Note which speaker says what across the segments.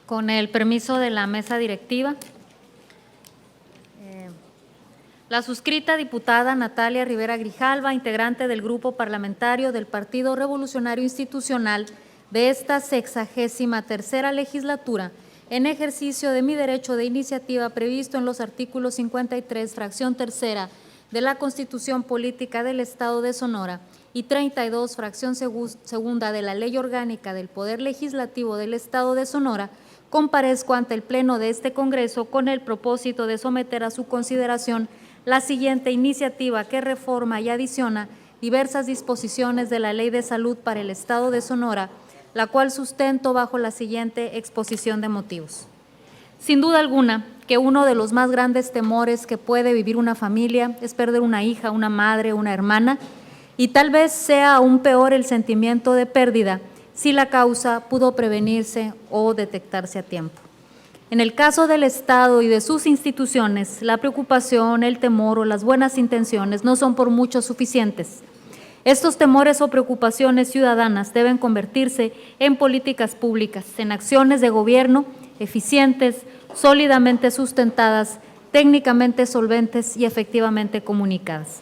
Speaker 1: Con el permiso de la mesa directiva, la suscrita diputada Natalia Rivera Grijalva, integrante del Grupo Parlamentario del Partido Revolucionario Institucional de esta 63ª legislatura, en ejercicio de mi derecho de iniciativa previsto en los artículos 53, fracción tercera de la Constitución Política del Estado de Sonora y 32, fracción segunda de la Ley Orgánica del Poder Legislativo del Estado de Sonora, comparezco ante el Pleno de este Congreso con el propósito de someter a su consideración la siguiente iniciativa que reforma y adiciona diversas disposiciones de la Ley de Salud para el Estado de Sonora, la cual sustento bajo la siguiente exposición de motivos. Sin duda alguna que uno de los más grandes temores que puede vivir una familia es perder una hija, una madre, una hermana, y tal vez sea aún peor el sentimiento de pérdida si la causa pudo prevenirse o detectarse a tiempo. En el caso del Estado y de sus instituciones, la preocupación, el temor o las buenas intenciones no son por mucho suficientes. Estos temores o preocupaciones ciudadanas deben convertirse en políticas públicas, en acciones de gobierno eficientes, sólidamente sustentadas, técnicamente solventes y efectivamente comunicadas.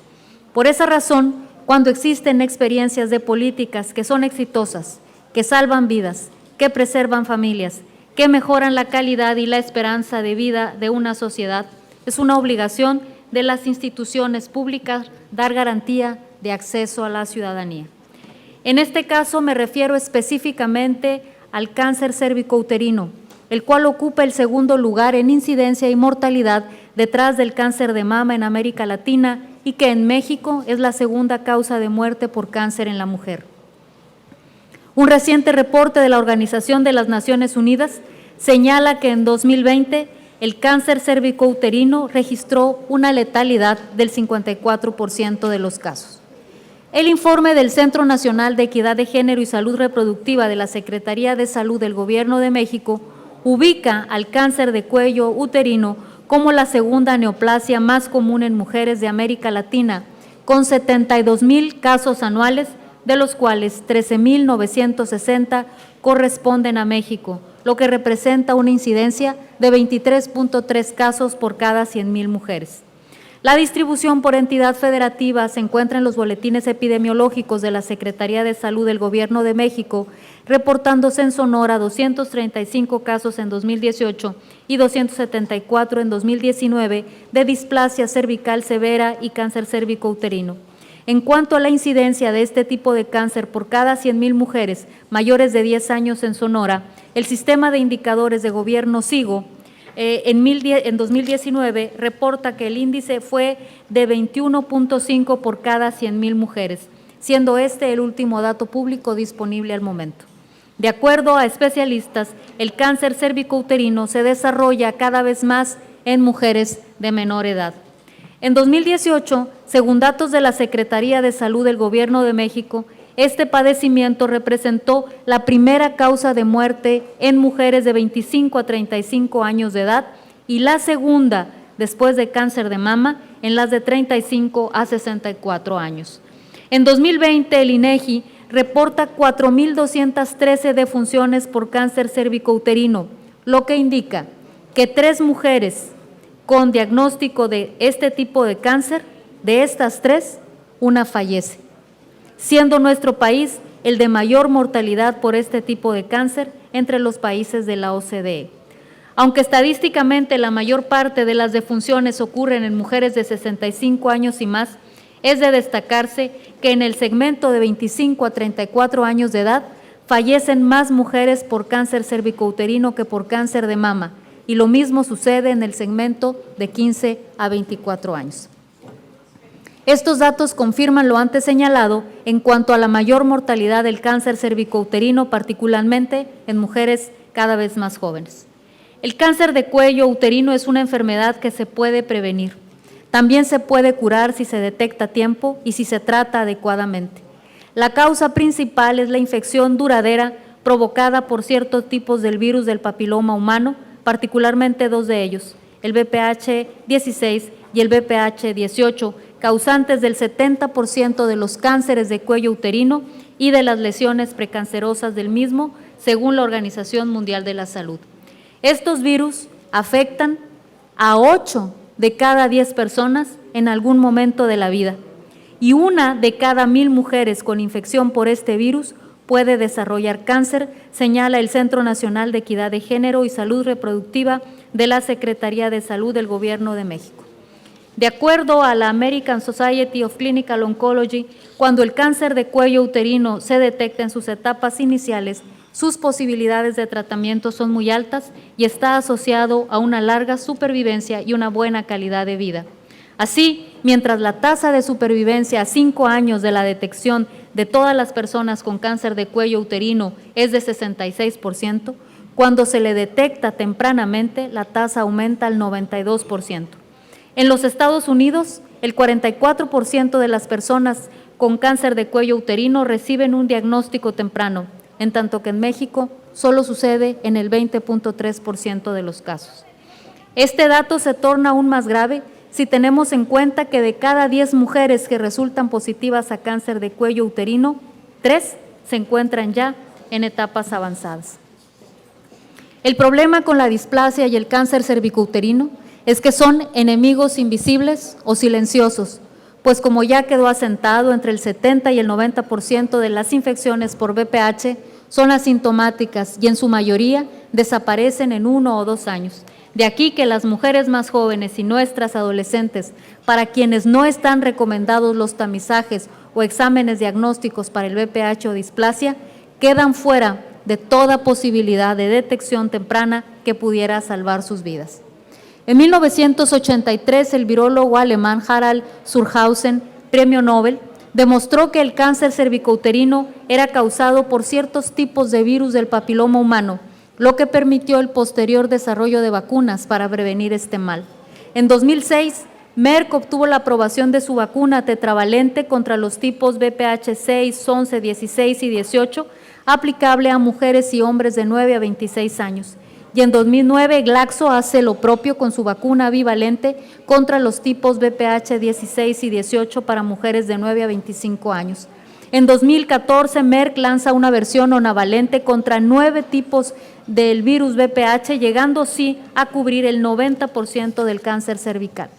Speaker 1: Por esa razón, cuando existen experiencias de políticas que son exitosas, que salvan vidas, que preservan familias, que mejoran la calidad y la esperanza de vida de una sociedad, es una obligación de las instituciones públicas dar garantía de acceso a la ciudadanía. En este caso me refiero específicamente al cáncer cérvico-uterino, el cual ocupa el segundo lugar en incidencia y mortalidad detrás del cáncer de mama en América Latina y que en México es la segunda causa de muerte por cáncer en la mujer. Un reciente reporte de la Organización de las Naciones Unidas señala que en 2020 el cáncer cérvico-uterino registró una letalidad del 54% de los casos. El informe del Centro Nacional de Equidad de Género y Salud Reproductiva de la Secretaría de Salud del Gobierno de México ubica al cáncer de cuello uterino como la segunda neoplasia más común en mujeres de América Latina, con 72,000 casos anuales, de los cuales 13,960 corresponden a México, lo que representa una incidencia de 23.3 casos por cada 100,000 mujeres. La distribución por entidad federativa se encuentra en los boletines epidemiológicos de la Secretaría de Salud del Gobierno de México, reportándose en Sonora 235 casos en 2018 y 274 en 2019 de displasia cervical severa y cáncer cérvico-uterino. En cuanto a la incidencia de este tipo de cáncer por cada 100,000 mujeres mayores de 10 años en Sonora, el sistema de indicadores de gobierno SIGO en 2019 reporta que el índice fue de 21.5 por cada 100,000 mujeres, siendo este el último dato público disponible al momento. De acuerdo a especialistas, el cáncer cérvico-uterino se desarrolla cada vez más en mujeres de menor edad. En 2018, según datos de la Secretaría de Salud del Gobierno de México, este padecimiento representó la primera causa de muerte en mujeres de 25 a 35 años de edad y la segunda, después de cáncer de mama, en las de 35 a 64 años. En 2020, el INEGI reporta 4,213 defunciones por cáncer cérvico-uterino, lo que indica que 3 mujeres con diagnóstico de este tipo de cáncer, de estas 3, una fallece, siendo nuestro país el de mayor mortalidad por este tipo de cáncer entre los países de la OCDE. Aunque estadísticamente la mayor parte de las defunciones ocurren en mujeres de 65 años y más, es de destacarse que en el segmento de 25 a 34 años de edad fallecen más mujeres por cáncer cérvico-uterino que por cáncer de mama, y lo mismo sucede en el segmento de 15 a 24 años. Estos datos confirman lo antes señalado en cuanto a la mayor mortalidad del cáncer cérvico-uterino, particularmente en mujeres cada vez más jóvenes. El cáncer de cuello uterino es una enfermedad que se puede prevenir. También se puede curar si se detecta a tiempo y si se trata adecuadamente. La causa principal es la infección duradera provocada por ciertos tipos del virus del papiloma humano, particularmente 2 de ellos, el VPH-16 y el VPH-18, causantes del 70% de los cánceres de cuello uterino y de las lesiones precancerosas del mismo, según la Organización Mundial de la Salud. Estos virus afectan a 8 de cada 10 personas en algún momento de la vida y 1 de cada 1,000 mujeres con infección por este virus puede desarrollar cáncer, señala el Centro Nacional de Equidad de Género y Salud Reproductiva de la Secretaría de Salud del Gobierno de México. De acuerdo a la American Society of Clinical Oncology, cuando el cáncer de cuello uterino se detecta en sus etapas iniciales, sus posibilidades de tratamiento son muy altas y está asociado a una larga supervivencia y una buena calidad de vida. Así, mientras la tasa de supervivencia a 5 años de la detección de todas las personas con cáncer de cuello uterino es de 66%, cuando se le detecta tempranamente, la tasa aumenta al 92%. En los Estados Unidos, el 44% de las personas con cáncer de cuello uterino reciben un diagnóstico temprano, en tanto que en México solo sucede en el 20.3% de los casos. Este dato se torna aún más grave si tenemos en cuenta que de cada 10 mujeres que resultan positivas a cáncer de cuello uterino, 3 se encuentran ya en etapas avanzadas. El problema con la displasia y el cáncer cervicouterino es que son enemigos invisibles o silenciosos, pues como ya quedó asentado, entre el 70 y el 90% de las infecciones por VPH son asintomáticas y en su mayoría desaparecen en 1 o 2 años. De aquí que las mujeres más jóvenes y nuestras adolescentes, para quienes no están recomendados los tamizajes o exámenes diagnósticos para el VPH o displasia, quedan fuera de toda posibilidad de detección temprana que pudiera salvar sus vidas. En 1983, el virólogo alemán Harald Surhausen, premio Nobel, demostró que el cáncer cervicouterino era causado por ciertos tipos de virus del papiloma humano, lo que permitió el posterior desarrollo de vacunas para prevenir este mal. En 2006, Merck obtuvo la aprobación de su vacuna tetravalente contra los tipos VPH 6, 11, 16 y 18, aplicable a mujeres y hombres de 9 a 26 años. Y en 2009, Glaxo hace lo propio con su vacuna bivalente contra los tipos VPH 16 y 18 para mujeres de 9 a 25 años. En 2014, Merck lanza una versión onavalente contra 9 tipos del virus VPH, llegando así a cubrir el 90% del cáncer cervical.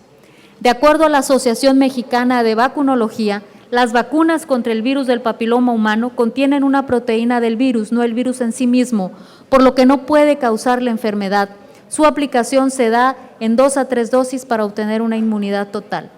Speaker 1: De acuerdo a la Asociación Mexicana de Vacunología, las vacunas contra el virus del papiloma humano contienen una proteína del virus, no el virus en sí mismo, por lo que no puede causar la enfermedad. Su aplicación se da en 2 a 3 dosis para obtener una inmunidad total.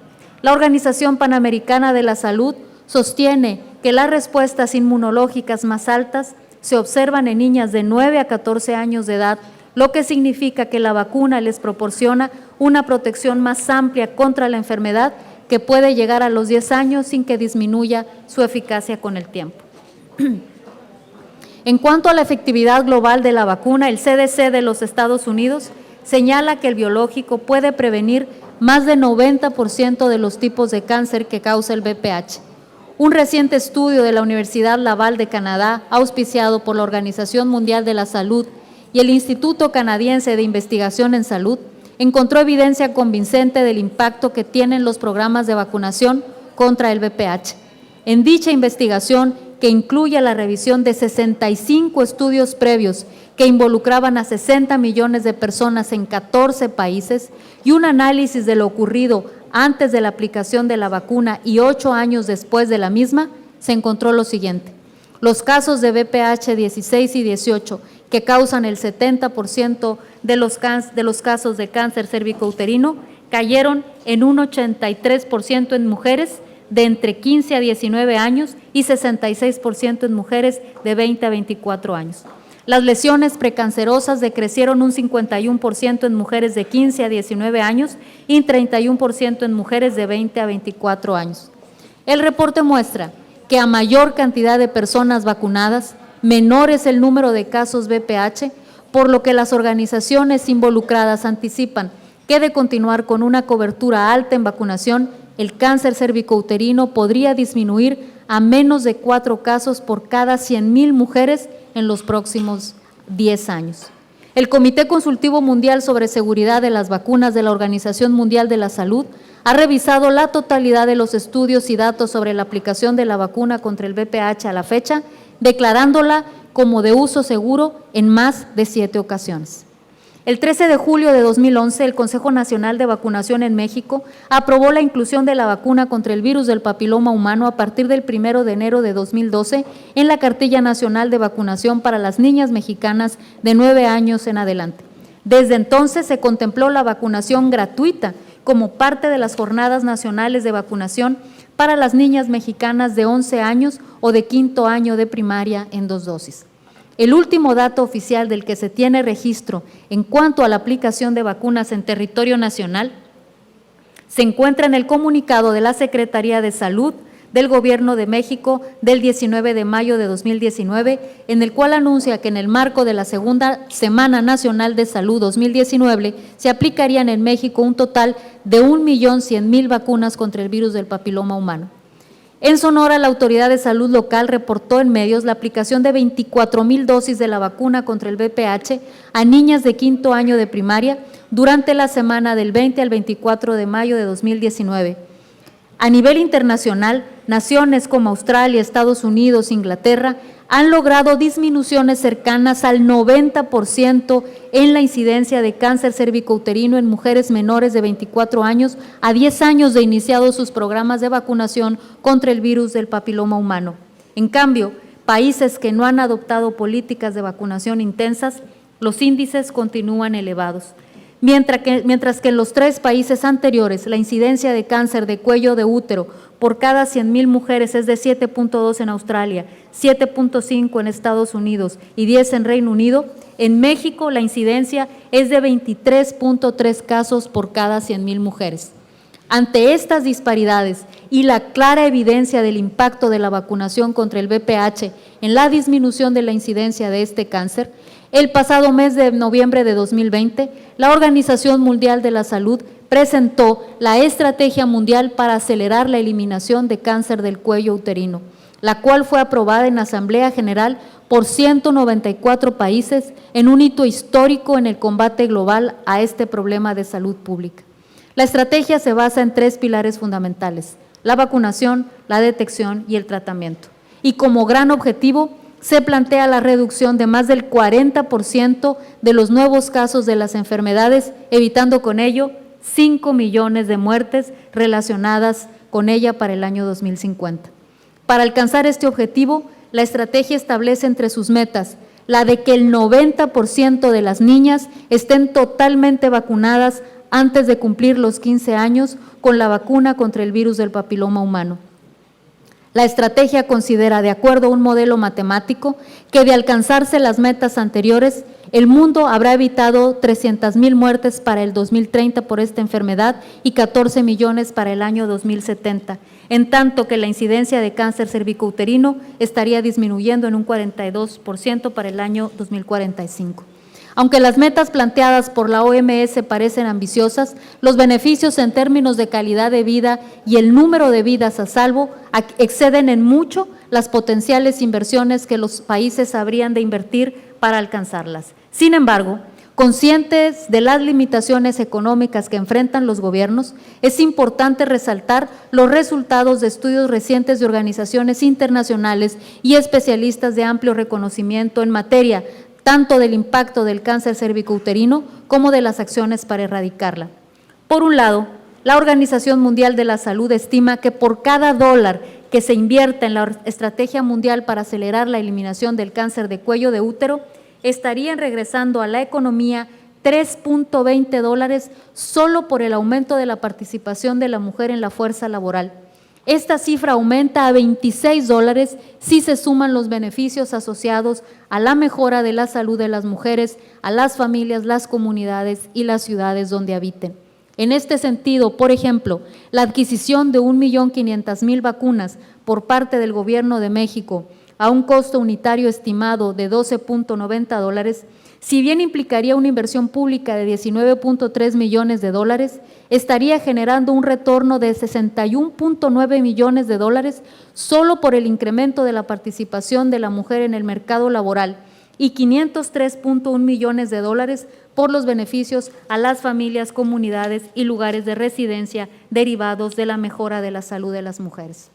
Speaker 1: La Organización Panamericana de la Salud sostiene que las respuestas inmunológicas más altas se observan en niñas de 9 a 14 años de edad, lo que significa que la vacuna les proporciona una protección más amplia contra la enfermedad que puede llegar a los 10 años sin que disminuya su eficacia con el tiempo. En cuanto a la efectividad global de la vacuna, el CDC de los Estados Unidos señala que el biológico puede prevenir más del 90% de los tipos de cáncer que causa el VPH. Un reciente estudio de la Universidad Laval de Canadá, auspiciado por la Organización Mundial de la Salud y el Instituto Canadiense de Investigación en Salud, encontró evidencia convincente del impacto que tienen los programas de vacunación contra el VPH. En dicha investigación, que incluye la revisión de 65 estudios previos que involucraban a 60 millones de personas en 14 países y un análisis de lo ocurrido antes de la aplicación de la vacuna y 8 años después de la misma, se encontró lo siguiente. Los casos de VPH 16 y 18, que causan el 70% de los casos de cáncer cervicouterino, cayeron en un 83% en mujeres de entre 15 a 19 años y 66% en mujeres de 20 a 24 años. Las lesiones precancerosas decrecieron un 51% en mujeres de 15 a 19 años y 31% en mujeres de 20 a 24 años. El reporte muestra que a mayor cantidad de personas vacunadas, menor es el número de casos VPH, por lo que las organizaciones involucradas anticipan que de continuar con una cobertura alta en vacunación, el cáncer cervicouterino podría disminuir a menos de 4 casos por cada 100,000 mujeres en los próximos 10 años. El Comité Consultivo Mundial sobre Seguridad de las Vacunas de la Organización Mundial de la Salud ha revisado la totalidad de los estudios y datos sobre la aplicación de la vacuna contra el VPH a la fecha, declarándola como de uso seguro en más de 7 ocasiones. El 13 de julio de 2011, el Consejo Nacional de Vacunación en México aprobó la inclusión de la vacuna contra el virus del papiloma humano a partir del 1 de enero de 2012 en la Cartilla Nacional de Vacunación para las niñas mexicanas de 9 años en adelante. Desde entonces se contempló la vacunación gratuita como parte de las Jornadas Nacionales de Vacunación para las niñas mexicanas de 11 años o de 5º año de primaria en 2 dosis. El último dato oficial del que se tiene registro en cuanto a la aplicación de vacunas en territorio nacional se encuentra en el comunicado de la Secretaría de Salud del Gobierno de México del 19 de mayo de 2019, en el cual anuncia que en el marco de la Segunda Semana Nacional de Salud 2019 se aplicarían en México un total de 1.100.000 vacunas contra el virus del papiloma humano. En Sonora, la Autoridad de Salud Local reportó en medios la aplicación de 24.000 dosis de la vacuna contra el VPH a niñas de 5º año de primaria durante la semana del 20 al 24 de mayo de 2019. A nivel internacional, naciones como Australia, Estados Unidos, Inglaterra han logrado disminuciones cercanas al 90% en la incidencia de cáncer cervicouterino en mujeres menores de 24 años a 10 años de iniciados sus programas de vacunación contra el virus del papiloma humano. En cambio, países que no han adoptado políticas de vacunación intensas, los índices continúan elevados. Mientras que en los 3 países anteriores la incidencia de cáncer de cuello de útero por cada 100.000 mujeres es de 7.2 en Australia, 7.5 en Estados Unidos y 10 en Reino Unido, en México la incidencia es de 23.3 casos por cada 100.000 mujeres. Ante estas disparidades y la clara evidencia del impacto de la vacunación contra el VPH en la disminución de la incidencia de este cáncer, el pasado mes de noviembre de 2020, la Organización Mundial de la Salud presentó la Estrategia Mundial para acelerar la eliminación de cáncer del cuello uterino, la cual fue aprobada en Asamblea General por 194 países en un hito histórico en el combate global a este problema de salud pública. La estrategia se basa en 3 pilares fundamentales: la vacunación, la detección y el tratamiento. Y como gran objetivo, se plantea la reducción de más del 40% de los nuevos casos de las enfermedades, evitando con ello 5 millones de muertes relacionadas con ella para el año 2050. Para alcanzar este objetivo, la estrategia establece entre sus metas la de que el 90% de las niñas estén totalmente vacunadas antes de cumplir los 15 años con la vacuna contra el virus del papiloma humano. La estrategia considera, de acuerdo a un modelo matemático, que de alcanzarse las metas anteriores, el mundo habrá evitado 300.000 muertes para el 2030 por esta enfermedad y 14 millones para el año 2070, en tanto que la incidencia de cáncer cervicouterino estaría disminuyendo en un 42% para el año 2045. Aunque las metas planteadas por la OMS parecen ambiciosas, los beneficios en términos de calidad de vida y el número de vidas a salvo exceden en mucho las potenciales inversiones que los países habrían de invertir para alcanzarlas. Sin embargo, conscientes de las limitaciones económicas que enfrentan los gobiernos, es importante resaltar los resultados de estudios recientes de organizaciones internacionales y especialistas de amplio reconocimiento en materia tanto del impacto del cáncer cervicouterino como de las acciones para erradicarla. Por un lado, la Organización Mundial de la Salud estima que por cada $1 que se invierta en la Estrategia Mundial para acelerar la eliminación del cáncer de cuello de útero, estarían regresando a la economía $3.20 solo por el aumento de la participación de la mujer en la fuerza laboral. Esta cifra aumenta a $26 si se suman los beneficios asociados a la mejora de la salud de las mujeres, a las familias, las comunidades y las ciudades donde habiten. En este sentido, por ejemplo, la adquisición de 1.500.000 vacunas por parte del Gobierno de México a un costo unitario estimado de $12.90, si bien implicaría una inversión pública de $19.3 millones, estaría generando un retorno de $61.9 millones solo por el incremento de la participación de la mujer en el mercado laboral y $503.1 millones por los beneficios a las familias, comunidades y lugares de residencia derivados de la mejora de la salud de las mujeres.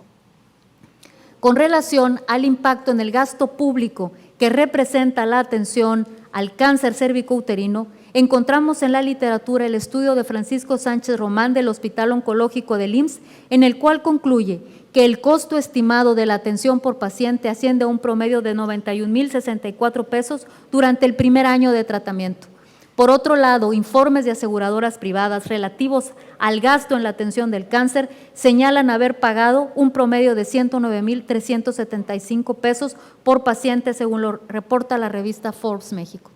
Speaker 1: Con relación al impacto en el gasto público que representa la atención al cáncer cérvico-uterino, encontramos en la literatura el estudio de Francisco Sánchez Román del Hospital Oncológico del IMSS, en el cual concluye que el costo estimado de la atención por paciente asciende a un promedio de 91,064 pesos durante el primer año de tratamiento. Por otro lado, informes de aseguradoras privadas relativos al gasto en la atención del cáncer señalan haber pagado un promedio de 109,375 pesos por paciente, según lo reporta la revista Forbes México.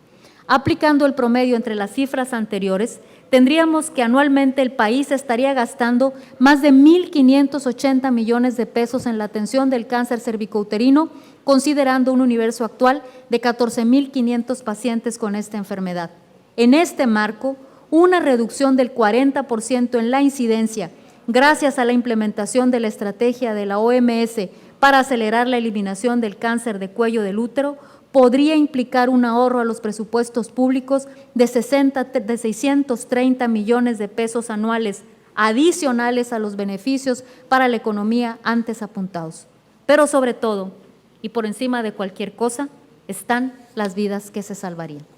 Speaker 1: Aplicando el promedio entre las cifras anteriores, tendríamos que anualmente el país estaría gastando más de 1,580 millones de pesos en la atención del cáncer cervicouterino, considerando un universo actual de 14,500 pacientes con esta enfermedad. En este marco, una reducción del 40% en la incidencia, gracias a la implementación de la estrategia de la OMS para acelerar la eliminación del cáncer de cuello del útero, podría implicar un ahorro a los presupuestos públicos de 630 millones de pesos anuales, adicionales a los beneficios para la economía antes apuntados. Pero sobre todo, y por encima de cualquier cosa, están las vidas que se salvarían.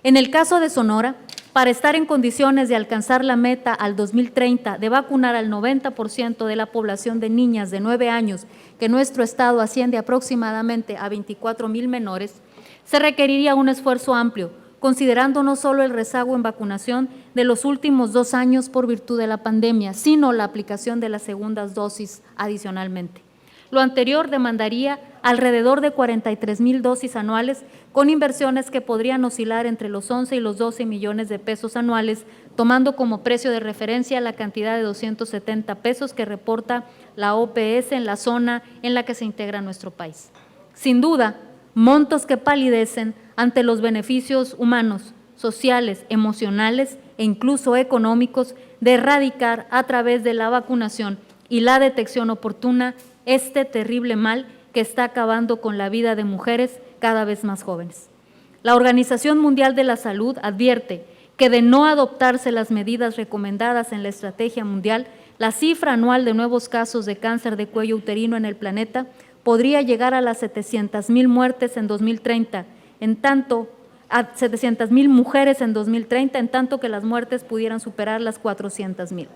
Speaker 1: En el caso de Sonora, para estar en condiciones de alcanzar la meta al 2030 de vacunar al 90% de la población de niñas de 9 años, que nuestro estado asciende aproximadamente a 24,000 menores, se requeriría un esfuerzo amplio, considerando no solo el rezago en vacunación de los últimos 2 años por virtud de la pandemia, sino la aplicación de las segundas dosis adicionalmente. Lo anterior demandaría alrededor de 43,000 dosis anuales, con inversiones que podrían oscilar entre los 11 y los 12 millones de pesos anuales, tomando como precio de referencia la cantidad de 270 pesos que reporta la OPS en la zona en la que se integra nuestro país. Sin duda, montos que palidecen ante los beneficios humanos, sociales, emocionales e incluso económicos de erradicar a través de la vacunación y la detección oportuna este terrible mal que está acabando con la vida de mujeres cada vez más jóvenes. La Organización Mundial de la Salud advierte que de no adoptarse las medidas recomendadas en la estrategia mundial, la cifra anual de nuevos casos de cáncer de cuello uterino en el planeta podría llegar a las 700,000 muertes en 2030, a 700,000 mujeres en 2030, en tanto que las muertes pudieran superar las 400,000.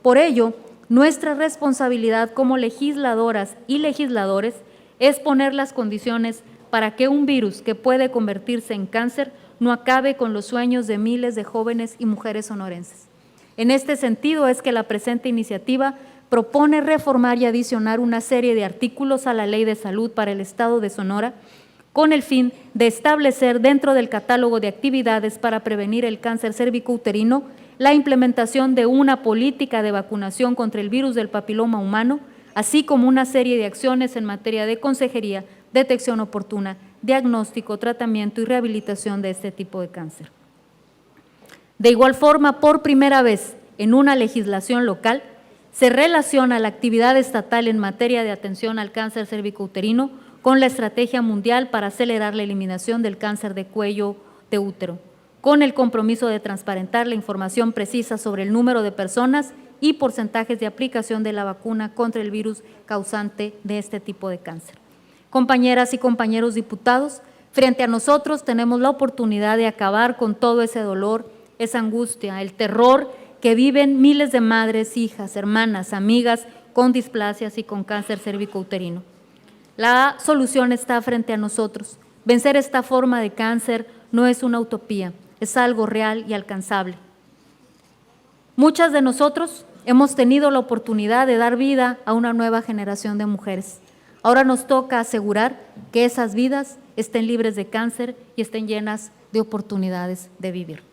Speaker 1: Por ello, nuestra responsabilidad como legisladoras y legisladores es poner las condiciones para que un virus que puede convertirse en cáncer no acabe con los sueños de miles de jóvenes y mujeres sonorenses. En este sentido es que la presente iniciativa propone reformar y adicionar una serie de artículos a la Ley de Salud para el Estado de Sonora, con el fin de establecer dentro del catálogo de actividades para prevenir el cáncer cérvico-uterino la implementación de una política de vacunación contra el virus del papiloma humano, así como una serie de acciones en materia de consejería, detección oportuna, diagnóstico, tratamiento y rehabilitación de este tipo de cáncer. De igual forma, por primera vez en una legislación local, se relaciona la actividad estatal en materia de atención al cáncer cérvico-uterino con la Estrategia Mundial para acelerar la eliminación del cáncer de cuello de útero, con el compromiso de transparentar la información precisa sobre el número de personas y porcentajes de aplicación de la vacuna contra el virus causante de este tipo de cáncer. Compañeras y compañeros diputados, frente a nosotros tenemos la oportunidad de acabar con todo ese dolor, esa angustia, el terror que viven miles de madres, hijas, hermanas, amigas con displasias y con cáncer cérvico-uterino. La solución está frente a nosotros. Vencer esta forma de cáncer no es una utopía, es algo real y alcanzable. Muchas de nosotros hemos tenido la oportunidad de dar vida a una nueva generación de mujeres. Ahora nos toca asegurar que esas vidas estén libres de cáncer y estén llenas de oportunidades de vivir.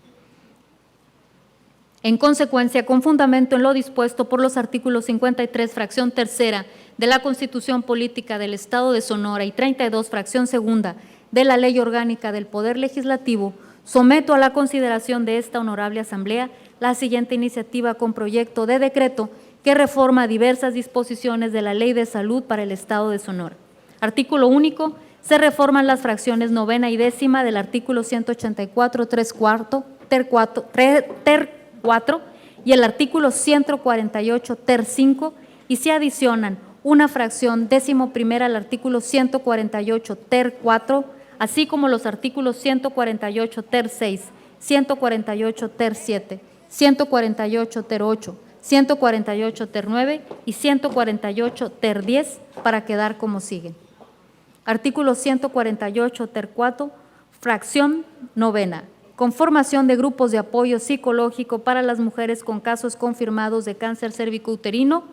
Speaker 1: En consecuencia, con fundamento en lo dispuesto por los artículos 53, fracción tercera de la Constitución Política del Estado de Sonora y 32, fracción segunda de la Ley Orgánica del Poder Legislativo, someto a la consideración de esta honorable Asamblea la siguiente iniciativa con proyecto de decreto que reforma diversas disposiciones de la Ley de Salud para el Estado de Sonora. Artículo único, se reforman las fracciones novena y décima del artículo 184, ter 4 y el artículo 148, ter 5, y se adicionan una fracción décimo primera al artículo 148, ter 4, así como los artículos 148 ter 6, 148 ter 7, 148 ter 8, 148 ter 9 y 148 ter 10 para quedar como siguen. Artículo 148 ter 4, fracción novena. Conformación de grupos de apoyo psicológico para las mujeres con casos confirmados de cáncer cervicouterino.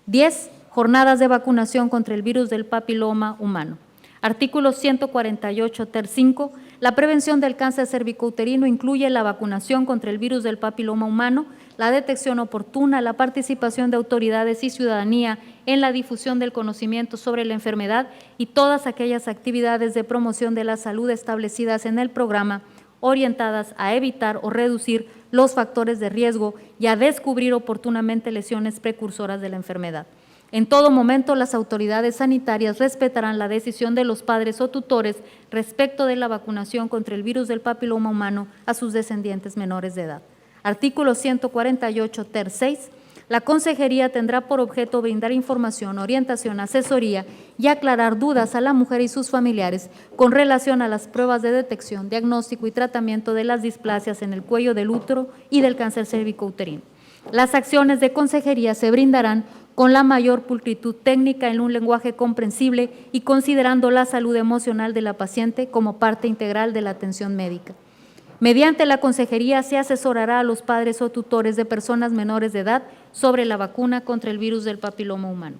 Speaker 1: 10. Jornadas de vacunación contra el virus del papiloma humano. Artículo 148 ter 5. La prevención del cáncer cervicouterino incluye la vacunación contra el virus del papiloma humano, la detección oportuna, la participación de autoridades y ciudadanía en la difusión del conocimiento sobre la enfermedad y todas aquellas actividades de promoción de la salud establecidas en el programa orientadas a evitar o reducir los factores de riesgo y a descubrir oportunamente lesiones precursoras de la enfermedad. En todo momento, las autoridades sanitarias respetarán la decisión de los padres o tutores respecto de la vacunación contra el virus del papiloma humano a sus descendientes menores de edad. Artículo 148 ter 6. La Consejería tendrá por objeto brindar información, orientación, asesoría y aclarar dudas a la mujer y sus familiares con relación a las pruebas de detección, diagnóstico y tratamiento de las displasias en el cuello del útero y del cáncer cervicouterino. Las acciones de consejería se brindarán con la mayor pulcritud técnica en un lenguaje comprensible y considerando la salud emocional de la paciente como parte integral de la atención médica. Mediante la consejería se asesorará a los padres o tutores de personas menores de edad sobre la vacuna contra el virus del papiloma humano.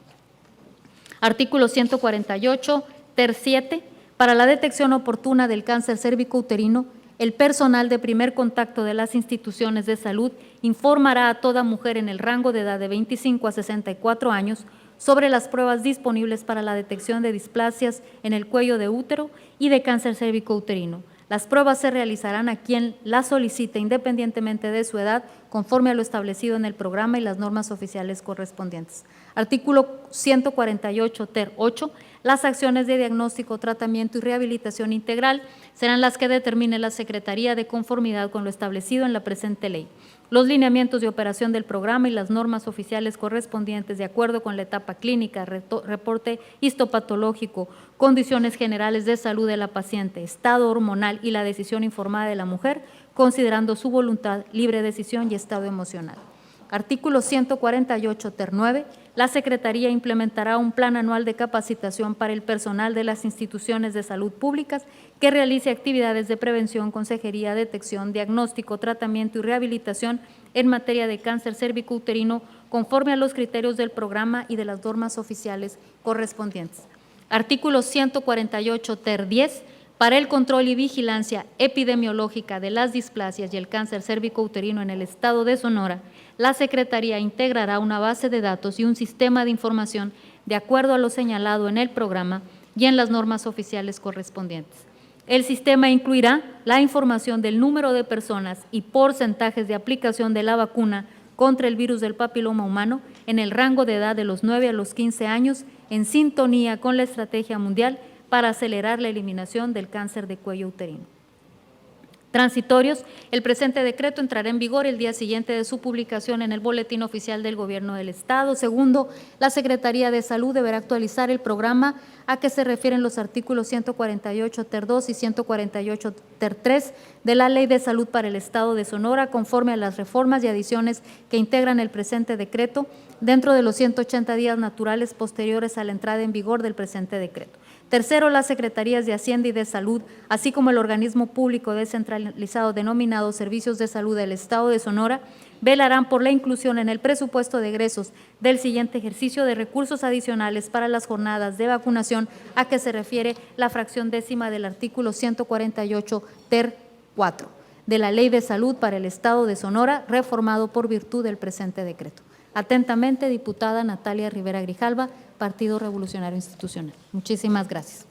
Speaker 1: Artículo 148, ter 7. Para la detección oportuna del cáncer cervicouterino, el personal de primer contacto de las instituciones de salud informará a toda mujer en el rango de edad de 25 a 64 años sobre las pruebas disponibles para la detección de displasias en el cuello de útero y de cáncer cervicouterino. Las pruebas se realizarán a quien las solicite independientemente de su edad, conforme a lo establecido en el programa y las normas oficiales correspondientes. Artículo 148 ter 8. Las acciones de diagnóstico, tratamiento y rehabilitación integral serán las que determine la Secretaría de conformidad con lo establecido en la presente ley. Los lineamientos de operación del programa y las normas oficiales correspondientes de acuerdo con la etapa clínica, reporte histopatológico, condiciones generales de salud de la paciente, estado hormonal y la decisión informada de la mujer, considerando su voluntad, libre decisión y estado emocional. Artículo 148 ter 9. La Secretaría implementará un plan anual de capacitación para el personal de las instituciones de salud públicas que realice actividades de prevención, consejería, detección, diagnóstico, tratamiento y rehabilitación en materia de cáncer cervicouterino conforme a los criterios del programa y de las normas oficiales correspondientes. Artículo 148 ter 10. Para el control y vigilancia epidemiológica de las displasias y el cáncer cervicouterino en el estado de Sonora, la Secretaría integrará una base de datos y un sistema de información de acuerdo a lo señalado en el programa y en las normas oficiales correspondientes. El sistema incluirá la información del número de personas y porcentajes de aplicación de la vacuna contra el virus del papiloma humano en el rango de edad de los 9 a los 15 años, en sintonía con la estrategia mundial para acelerar la eliminación del cáncer de cuello uterino. Transitorios. El presente decreto entrará en vigor el día siguiente de su publicación en el Boletín Oficial del Gobierno del Estado. Segundo, la Secretaría de Salud deberá actualizar el programa a que se refieren los artículos 148 ter 2 y 148 ter 3 de la Ley de Salud para el Estado de Sonora, conforme a las reformas y adiciones que integran el presente decreto dentro de los 180 días naturales posteriores a la entrada en vigor del presente decreto. Tercero, las Secretarías de Hacienda y de Salud, así como el organismo público descentralizado denominado Servicios de Salud del Estado de Sonora, velarán por la inclusión en el presupuesto de egresos del siguiente ejercicio de recursos adicionales para las jornadas de vacunación a que se refiere la fracción décima del artículo 148 ter 4 de la Ley de Salud para el Estado de Sonora, reformado por virtud del presente decreto. Atentamente, diputada Natalia Rivera Grijalva, Partido Revolucionario Institucional. Muchísimas gracias.